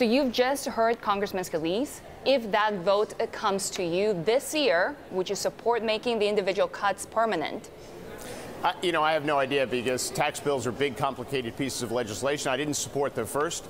So you've just heard Congressman Scalise. If that vote comes to you this year, would you support making the individual cuts permanent? I have no idea, because tax bills are big, complicated pieces of legislation. I didn't support the first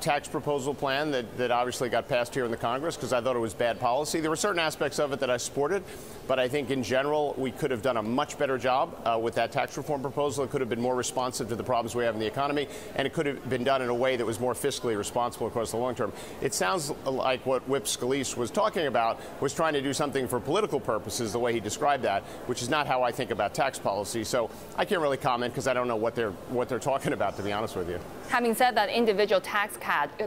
tax proposal plan that obviously got passed here in the Congress because I thought it was bad policy. There were certain aspects of it that I supported, but I think in general we could have done a much better job with that tax reform proposal. It could have been more responsive to the problems we have in the economy, and it could have been done in a way that was more fiscally responsible across the long term. It sounds like what Whip Scalise was talking about was trying to do something for political purposes, the way he described that, which is not how I think about tax policy. So I can't really comment because I don't know what they're talking about, to be honest with you. Having said that, individual tax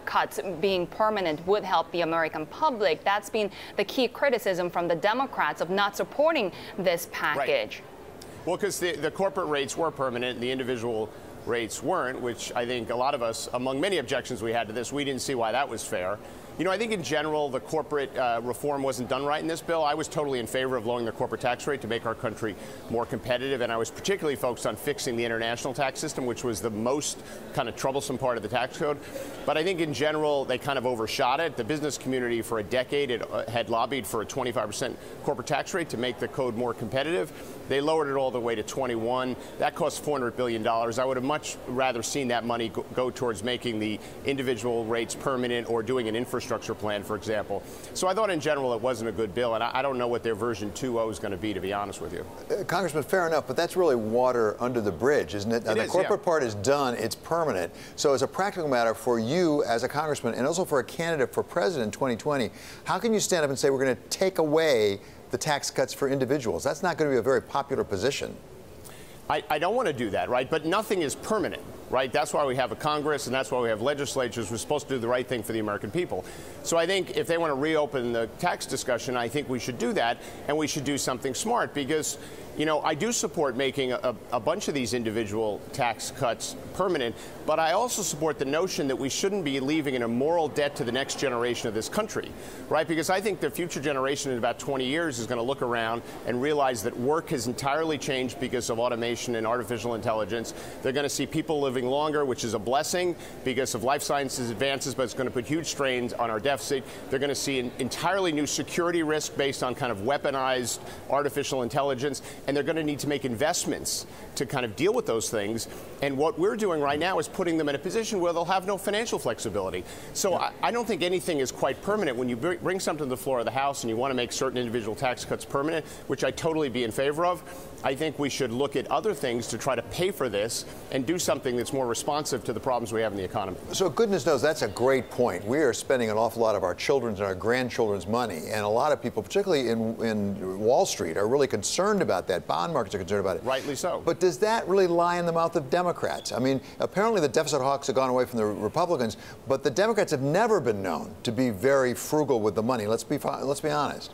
cuts being permanent would help the American public. That's been the key criticism from the Democrats of not supporting this package. Right. Well, because the corporate rates were permanent and the individual rates weren't, which I think a lot of us, among many objections we had to this, we didn't see why that was fair. I think in general the corporate reform wasn't done right in this bill. I was totally in favor of lowering the corporate tax rate to make our country more competitive, and I was particularly focused on fixing the international tax system, which was the most kind of troublesome part of the tax code. But I think in general they kind of overshot it. The business community for a decade had lobbied for a 25% corporate tax rate to make the code more competitive. They lowered it all the way to 21. That cost $400 billion. I would have much rather seen that money go towards making the individual rates permanent or doing an infrastructure plan, for example. So I thought in general it wasn't a good bill, and I don't know what their version 2.0 is going to be honest with you. Congressman, fair enough, but that's really water under the bridge, isn't it? The corporate part is done, it's permanent. So as a practical matter for you as a congressman and also for a candidate for president in 2020, how can you stand up and say we're going to take away the tax cuts for individuals? That's not going to be a very popular position. I don't want to do that, right? But nothing is permanent, right? That's why we have a Congress, and that's why we have legislatures. We're supposed to do the right thing for the American people. So I think if they want to reopen the tax discussion, I think we should do that, and we should do something smart, because I do support making a bunch of these individual tax cuts permanent, but I also support the notion that we shouldn't be leaving an immoral debt to the next generation of this country, right? Because I think the future generation in about 20 years is going to look around and realize that work has entirely changed because of automation and artificial intelligence. They're going to see people living longer, which is a blessing because of life sciences advances, but it's going to put huge strains on our deficit. They're going to see an entirely new security risk based on kind of weaponized artificial intelligence. And they're going to need to make investments to kind of deal with those things. And what we're doing right now is putting them in a position where they'll have no financial flexibility. So I don't think anything is quite permanent. When you bring something to the floor of the House and you want to make certain individual tax cuts permanent, which I totally be in favor of, I think we should look at other things to try to pay for this and do something that's more responsive to the problems we have in the economy. So goodness knows that's a great point. We are spending an awful lot of our children's and our grandchildren's money, and a lot of people, particularly in Wall Street, are really concerned about that. Bond markets are concerned about it. Rightly so. But does that really lie in the mouth of Democrats? I mean, apparently the deficit hawks have gone away from the Republicans, but the Democrats have never been known to be very frugal with the money. Let's be honest.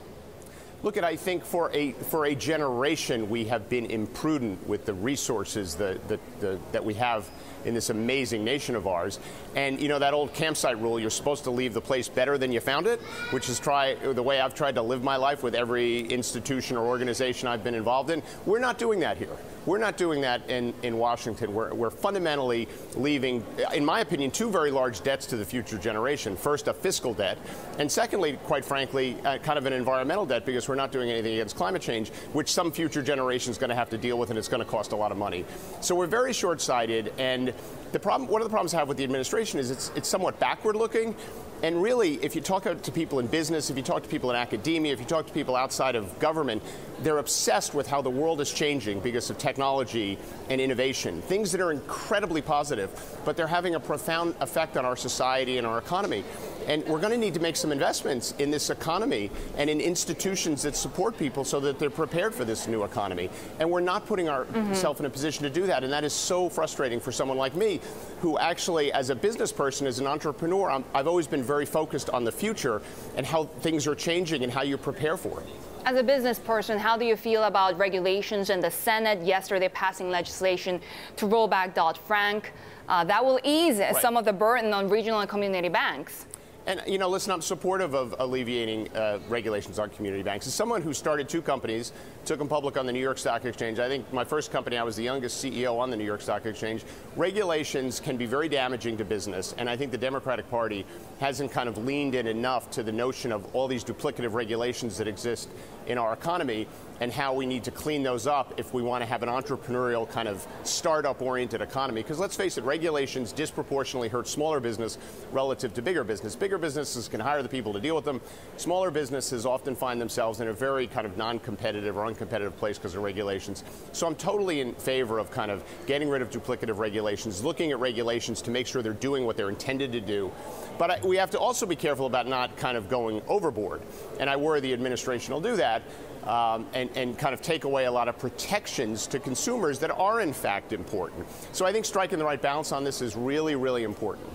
Look, I think for a generation we have been imprudent with the resources that we have in this amazing nation of ours. And that old campsite rule, you're supposed to leave the place better than you found it, which is the way I've tried to live my life with every institution or organization I've been involved in. We're not doing that here. We're not doing that in Washington. We're fundamentally leaving, in my opinion, two very large debts to the future generation. First, a fiscal debt, and secondly, quite frankly, kind of an environmental debt, because we're not doing anything against climate change, which some future generation is going to have to deal with, and it's going to cost a lot of money. So we're very short-sighted, and one of the problems I have with the administration is it's somewhat backward-looking. And really, if you talk to people in business, if you talk to people in academia, if you talk to people outside of government, they're obsessed with how the world is changing because of technology and innovation, things that are incredibly positive, but they're having a profound effect on our society and our economy. And we're going to need to make some investments in this economy and in institutions that support people so that they're prepared for this new economy. And we're not putting ourselves in a position to do that. And that is so frustrating for someone like me, who actually, as a business person, as an entrepreneur, I've always been very focused on the future and how things are changing and how you prepare for it. As a business person, how do you feel about regulations in the Senate yesterday passing legislation to roll back Dodd-Frank? That will ease some of the burden on regional and community banks. And, you know, listen, I'm supportive of alleviating regulations on community banks. As someone who started 2 companies, took them public on the New York Stock Exchange, I think my first company, I was the youngest CEO on the New York Stock Exchange. Regulations can be very damaging to business, and I think the Democratic Party hasn't kind of leaned in enough to the notion of all these duplicative regulations that exist in our economy and how we need to clean those up if we want to have an entrepreneurial kind of startup-oriented economy. Because let's face it, regulations disproportionately hurt smaller business relative to bigger business. Bigger businesses can hire the people to deal with them. Smaller businesses often find themselves in a very kind of non-competitive or uncompetitive place because of regulations. So I'm totally in favor of kind of getting rid of duplicative regulations, looking at regulations to make sure they're doing what they're intended to do. But we have to also be careful about not kind of going overboard. And I worry the administration will do that. And kind of take away a lot of protections to consumers that are in fact important. So I think striking the right balance on this is really, really important.